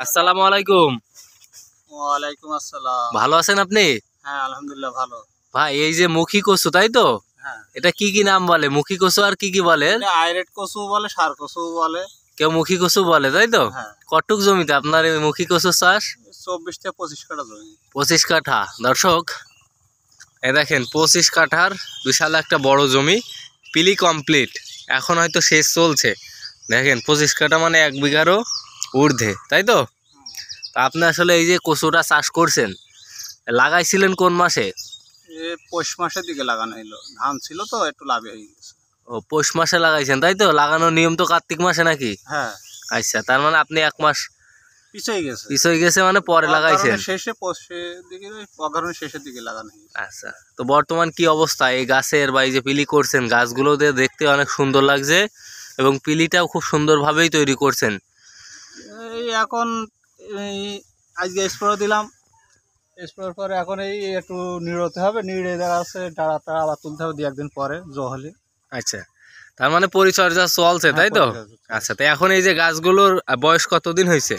আসসালামু আলাইকুম। ওয়ালাইকুম আসসালাম। ভালো আছেন আপনি? হ্যাঁ, আলহামদুলিল্লাহ ভালো। ভাই এই যে মুখী কচু, তাই তো? হ্যাঁ, এটা কি কি নাম বলে? মুখী কচু আর কি কি বলে? এটা আইরেট কচু বলে, সার কচু বলে। কেউ মুখী কচু বলে, তাই তো? হ্যাঁ, কটুক জমিতে আপনার এই মুখী কচু চাষ? 24 থেকে 25 কাঠা জমি। 25 কাঠা। দর্শক এ দেখেন 25 কাঠার বিশাল একটা বড় জমি, পিলি কমপ্লিট, এখন হয়তো শেষ চলছে। দেখেন 25 কাঠা মানে 1 বিঘারও ঊর্ধ্বে, তাই তো? তা আপনি আসলে এই যে কচুটা চাষ করছেন, লাগাইছিলেন কোন মাসে? পৌষ মাসের দিকে লাগানো হলো, ধান ছিল তো একটু লাভে হয়ে গেছে। ও, পৌষ মাসে লাগাইছেন, তাই তো? লাগানোর নিয়ম তো কার্তিক মাসে নাকি? হ্যাঁ, আচ্ছা, তার মানে আপনি 1 মাস পিছিয়ে গেছে। পিছই গেছে, মানে পরে লাগাইছেন। শেষে পৌষের দিকে, অগ্রহণের শেষের দিকে লাগানো হয়েছে। আচ্ছা, তো বর্তমান কি অবস্থা এই গাছের, বা এই যে পিলি করছেন, গাছগুলো দেখতে অনেক সুন্দর লাগছে এবং পিলিটাও খুব সুন্দরভাবেই তৈরি করছেন। এই এখন এই আজকে স্প্রে দিলাম, স্প্রে পরে এখন এই একটু নিড়তে হবে, নিড়ে দেখা যাচ্ছে ডাড়াটা আবার তুলতে হবে 2-1 দিন পরে জো হলে। আচ্ছা, তার মানে পরিচর্যা চলছে, তাই তো? আচ্ছা, তো এখন এই যে গাছগুলোর বয়স কতদিন হয়েছে?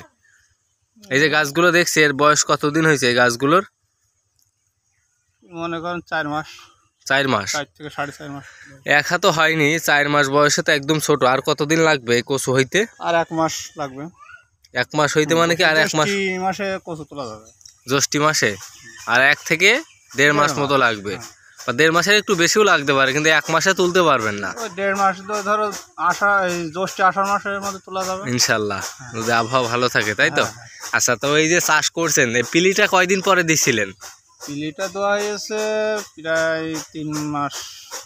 এই যে গাছগুলো দেখছি, এর বয়স কতদিন হয়েছে এই গাছগুলোর? মনে করেন 4 মাস। 4 মাস? 4 থেকে 4.5 মাস। 1 হাতও হয়নি, 4 মাস বয়সে তো একদম ছোট। আর কতদিন লাগবে এই কচু হইতে? আর 1 মাস লাগবে। 1 মাস হইতে মানে কি আর 1 মাস? জ্যৈষ্ঠ মাসে কচু তোলা যাবে। জ্যৈষ্ঠ মাসে আর 1 থেকে 1.5 মাস মতো লাগবে, বা 1.5 মাসের একটু বেশিও লাগতে পারে, কিন্তু 1 মাসে তুলতে পারবেন না। ওই 1.5 মাস তো ধরো জ্যৈষ্ঠ আষাঢ় মাসের মধ্যে তোলা যাবে ইনশাল্লাহ, যদি আবহাওয়া ভালো থাকে, তাই তো? আচ্ছা, তো এই যে চাষ করছেন, এই পিলিটা কয়দিন পরে দিছিলেন? পিলিটা দেওয়া হয়েছে প্রায় 3 মাস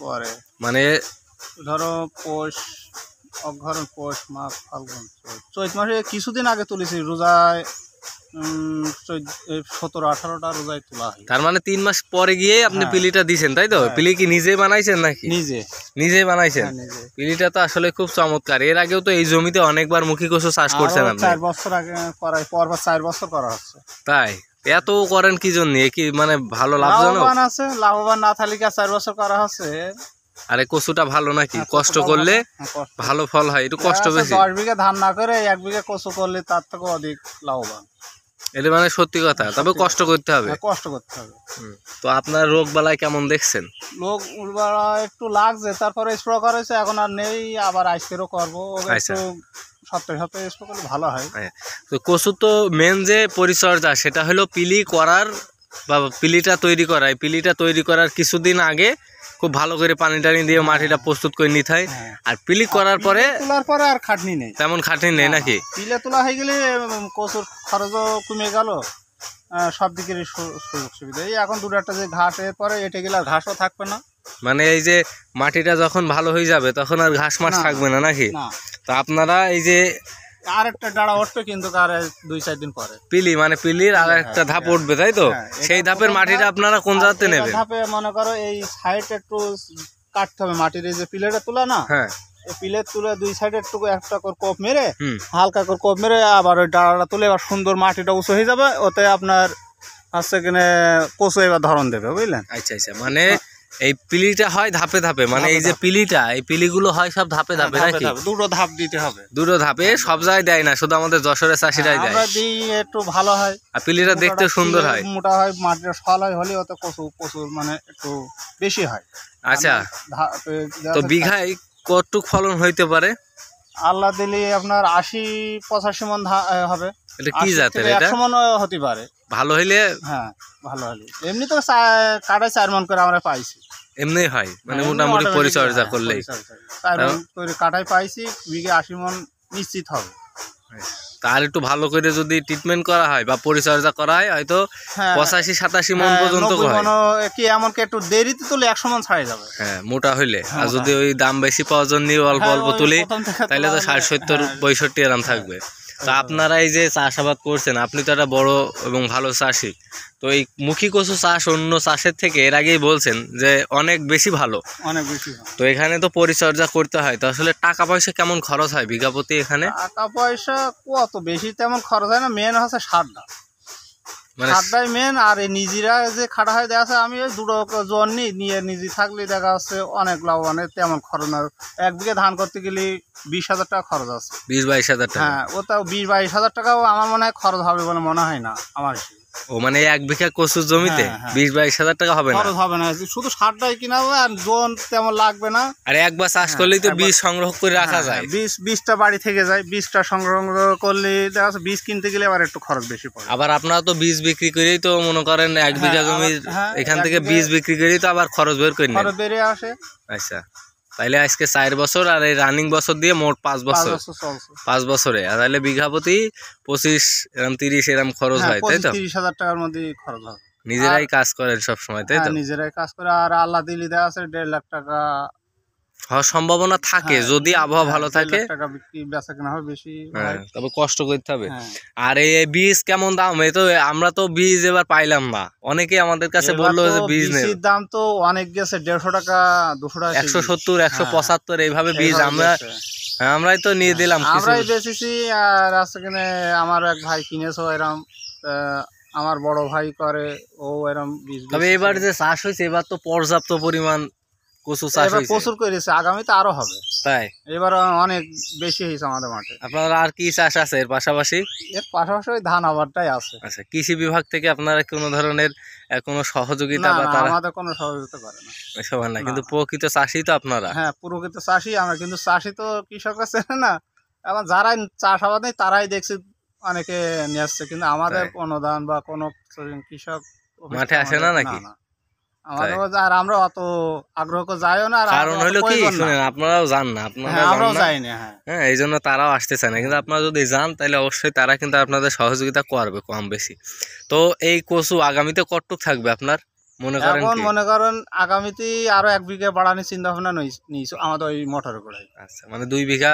পরে, মানে ধরো অগ্রহণ, পৌষ, মাঘ, ফাল্গুন, চৈত মাসে কিছুদিন আগে তুলেছি, রোজায় 17-18টা রোজায় তোলা হয়। তার মানে 3 মাস পরে গিয়ে আপনি পিলিটা দিছেন, তাই তো? পিলি কি নিজে বানাইছেন নাকি? নিজে বানাইছেন। পিলিটা তো আসলে খুব চমৎকার। এর আগেও তো এই জমিতে অনেকবার মুখী কচু চাষ করছেন আপনি। 4 বছর আগে করাই, পরপর 4 বছর করা হচ্ছে। তাই? এত করেন কি জন্য? কি মানে ভালো লাভজনক? লাভবান আছে, লাভবান না থাকলে কি 4 বছর করা হচ্ছে। আরে কচুটা ভালো নাকি? কষ্ট করলে ভালো ফল হয়, একটু কষ্ট বেশি। 10 বিঘা ধান না করে 1 বিঘা কচু করলে তার থেকে অধিক লাভবান। এটা মানে সত্যি কথা, তবে কষ্ট করতে হবে। কষ্ট করতে হবে। তো আপনার রোগ বালাই কেমন দেখছেন? লোক উর্বরা একটু লাগছে, তারপরে স্প্রে করেছে, এখন আর নেই, আবার আজকেরও করবো। একটু সপ্তাহে সপ্তাহে স্প্রে করলে ভালো হয়। তো কচু তো মেন যে পরিচর্যা, সেটা হলো পিলি করার বা পিলিটা তৈরি করা। পিলিটা তৈরি করার কিছুদিন আগে খুব ভালো করে পানি টানি দিয়ে মাটিটা প্রস্তুত করে নিতে হয়। আর পিলি করার পরে তোলার পরে আর খাটনি নেই, তেমন খাটনি নেই নাকি? পিলে তোলা হয়ে গেলে কচুর খরচও কমে গেল, সব দিকেরই সুযোগ সুবিধা। এই এখন 2-1টা যে ঘাস, এরপরে এটে গেলে আর ঘাসও থাকবে না। মানে এই যে মাটিটা যখন ভালো হয়ে যাবে তখন আর ঘাস মাস থাকবে না নাকি? তো আপনারা এই যে আর একটা ডাড়া উঠবে, কিন্তু আর 2-4 দিন পরে পিলি, মানে পিলির আর একটা ধাপ উঠবে, তাই তো? সেই ধাপের মাটিটা আপনারা কোন জায়গাতে নেবেন? ধাপে মনে করো এই সাইড একটু কাটতে হবে মাটির, এই যে পিলেটা তোলা না, হ্যাঁ, এই পিলের তুলে 2 সাইডে একটু একটা করে কোপ মেরে, হালকা করে কোপ মেরে আবার ওই ডাড়াটা তুলে এবার সুন্দর মাটিটা উঁচু হয়ে যাবে, ওতে আপনার হচ্ছে কিনে কচু এবার ধরন দেবে, বুঝলেন? আচ্ছা আচ্ছা, মানে এই পিলিটা হয় ধাপে ধাপে, মানে এই যে পিলিটা, এই পিলিগুলো হয় সব ধাপে ধাপে নাকি? 2টো ধাপ দিতে হবে। 2টো ধাপে? সব জায়গায় দেয় না, শুধু আমাদের যশোরের চাষিরাই দেয়। আমরা দিই, একটু ভালো হয়, আর পিলিটা দেখতে সুন্দর হয়, মোটা হয়, মাটিটা সল হয়, হলে ওতে কচু মানে একটু বেশি হয়। আচ্ছা, তো বিঘায় কতটুক ফলন হইতে পারে? আল্লাহ দিলে আপনার 80-85 মণ হবে। এটা কি জাতের? এটা 100 মণ হতে পারে ভালো হইলে। হ্যাঁ, ভালো হলে। এমনি তো কাটায় 4 মণ করে আমরা পাইছি। এমনি হয়, মানে মোটামুটি পরিচর্যা করলেই 4 মণ করে কাটায় পাইছি, বিঘে 80 মণ নিশ্চিত হবে। তার একটু ভালো করে যদি ট্রিটমেন্ট করা হয় বা পরিচর্যা করা হয়, হয়তো 85-87 মণ পর্যন্ত হয়। কি এমনকি একটু দেরিতে তুলে 100 মণ ছাড়ে যাবে। হ্যাঁ, মোটা হইলে। আর যদি ওই দাম বেশি পাওয়ার জন্য অল্প অল্প তুলি, তাহলে তো 60-70-65 এরকম থাকবে। তা আপনারা এই যে চাষাবাদ করছেন, আপনি তো একটা বড় এবং ভালো চাষি, তো এই মুখী কচু চাষ অন্য চাষের থেকে এর আগেই বলছেন যে অনেক বেশি ভালো, অনেক বেশি। তো এখানে তো পরিচর্যা করতে হয়, তো আসলে টাকা পয়সা কেমন খরচ হয় বিঘা প্রতি এখানে? টাকা পয়সা কত বেশি তেমন খরচ হয় না, মেন হচ্ছে সারটা। মানে সারটাই মেন। আর এই নিজেরা যে খাটা হয় দেখা যাচ্ছে আমি ওই দুটো জন নিয়ে নিজে থাকলে দেখা যাচ্ছে অনেক লাভবান, তেমন খরচ না। 1 বিঘা ধান করতে গেলে 20,000 টাকা খরচ আছে। 20-22 হাজার টাকা। হ্যাঁ, ওটাও 20-22 হাজার টাকাও আমার মনে হয় খরচ হবে বলে মনে হয় না আমার। ও মানে 1 বিঘা কচুর জমিতে হ্যাঁ, হ্যাঁ। 20-22 হাজার টাকা হবে না? খরচ হবে না, শুধু সারটাই কিনা হবে আর জন তেমন লাগবে না। আর একবার চাষ করলেই তো বীজ সংগ্রহ করে রাখা যায়। বীজটা বাড়ি থেকে যায়, বীজটা সংগ্রহ করলে দেখা যাচ্ছে বীজ কিনতে গেলে আবার একটু খরচ বেশি পড়ে। আবার আপনারা তো বীজ বিক্রি করেই তো মনে করেন 1 বিঘা জমি এখান থেকে বীজ বিক্রি করেই তো আবার খরচ বের করে নেন। খরচ বেড়ে আসে। আচ্ছা, তাইলে আজকে 4 বছর আর এই রানিং বছর দিয়ে মোট 5 বছর চলছে। 5 বছরে আর তাহলে বিঘা প্রতি 25 এরকম 30 এরকম খরচ হয়, তাই তো? 30,000 টাকার মধ্যে খরচ হয়। নিজেরাই কাজ করেন সব সময়, তাই তো? নিজেরাই কাজ করে। আর আল্লাহ দিলি দেওয়া আছে 1.5 লাখ টাকা হওয়ার সম্ভাবনা থাকে যদি আবহাওয়া ভালো থাকে। 1.5 লাখ টাকা বিক্রি বেচা কেনা হবে বেশি। তবে কষ্ট করতে হবে। আর এই বীজ কেমন দাম? এই তো আমরা তো বীজ এবার পাইলাম না, অনেকে আমাদের কাছে বললো যে বীজ নেই। বীজের দাম তো অনেক গেছে, 150 টাকা 200 টাকা, 170, 175 এইভাবে বীজ আমরাই তো নিয়ে দিলাম, আমরাই বেচেছি। আর আছে কিনে আমার এক ভাই কিনেছে এরম, আমার বড় ভাই করে, ও এরম বীজ। তবে এবার যে চাষ হয়েছে এবার তো পর্যাপ্ত পরিমাণ কচু চাষ হয়েছে, প্রচুর করেছে, আগামীতে আরো হবে। তাই এবার অনেক বেশি হয়েছে আমাদের মাঠে। আপনারা আর কি চাষ আছে এর পাশাপাশি? এর পাশাপাশি ওই ধান আবারটাই আছে। আচ্ছা, কৃষি বিভাগ থেকে আপনারা কোনো ধরনের কোনো সহযোগিতা বা তারা আমাদের কোনো সহযোগিতা করে না, সবার না? কিন্তু প্রকৃত চাষি তো আপনারা। হ্যাঁ, প্রকৃত চাষি আমরা, কিন্তু চাষি তো কৃষক আছে না। এখন যারাই চাষাবাদ নেই তারাই দেখছি অনেকে নিয়ে আসছে, কিন্তু আমাদের অনুদান বা কোনো কৃষক মাঠে আসে না নাকি? আমাদের আর আমরা অত আগ্রহ করে যাইও না। কারণ হলো কি, শুনেন, আপনারাও যান না, আমরাও যাই না। হ্যাঁ, এই জন্য তারাও আসতে চায় না। কিন্তু আপনারা যদি যান তাহলে অবশ্যই তারা কিন্তু আপনাদের সহযোগিতা করবে কম বেশি। তো এই কচু আগামীতে কতটুক থাকবে আপনার মনে করেন? এখন মনে করেন আগামীতে আরো 1 বিঘা বাড়ানোর চিন্তা ভাবনা নিয়েছি আমাদের ওই মোটরের গোড়ায়। আচ্ছা, মানে 2 বিঘা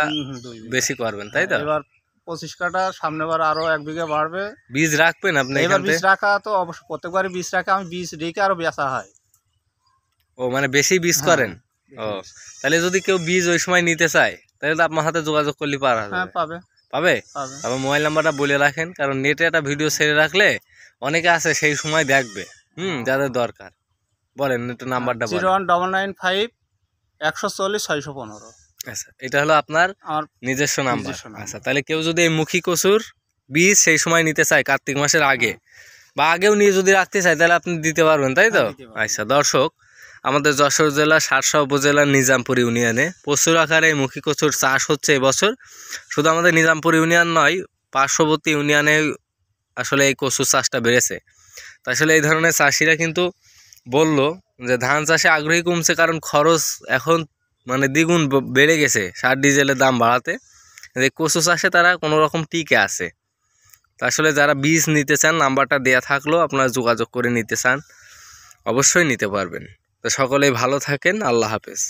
বেশি করবেন, তাই তো? এবার 25 কাঠা, সামনেবার আরো 1 বিঘা বাড়বে। বীজ রাখবেন আপনি? এবার বীজ রাখা তো অবশ্যই, প্রত্যেকবারই বীজ রাখা, আমি বীজ রেখে আরো বেচা হয়। ও মানে বেশি বীজ করেন? ও, তাহলে যদি কেউ বীজ ওই সময় নিতে চায় তাহলে তো আপনার হাতে যোগাযোগ করলে পারা যাবে। হ্যাঁ, পাবে। তবে মোবাইল নাম্বারটা বলে রাখেন, কারণ নেটে একটা ভিডিও ছেড়ে রাখলে অনেকে আছে সেই সময় দেখবে, যাদের দরকার। বলেন নেটের নাম্বারটা বলেন। 01995 140 615। আচ্ছা, এটা হলো আপনার নিজস্ব নাম্বার। আচ্ছা, তাহলে কেউ যদি এই মুখী কচুর বীজ সেই সময় নিতে চায় কার্তিক মাসের আগে বা আগেও নিয়ে যদি রাখতে চায় তাহলে আপনি দিতে পারবেন, তাই তো? আচ্ছা দর্শক, আমাদের যশোর জেলার শার্শা উপজেলার নিজামপুর ইউনিয়নে প্রচুর আকারে মুখী কচুর চাষ হচ্ছে এবছর। শুধু আমাদের নিজামপুর ইউনিয়ন নয়, পার্শ্ববর্তী ইউনিয়নে আসলে এই কচুর চাষটা বেড়েছে। তা আসলে এই ধরনের চাষিরা কিন্তু বলল যে ধান চাষে আগ্রহী কমছে, কারণ খরচ এখন মানে দ্বিগুণ বেড়ে গেছে সার ডিজেলের দাম বাড়াতে। এই কচু চাষে তারা কোনো রকম টিকে আছে। তা আসলে যারা বীজ নিতে চান, নাম্বারটা দেয়া থাকলো, আপনারা যোগাযোগ করে নিতে চান, অবশ্যই নিতে পারবেন। তো সকলেই ভালো থাকেন, আল্লাহ হাফেজ।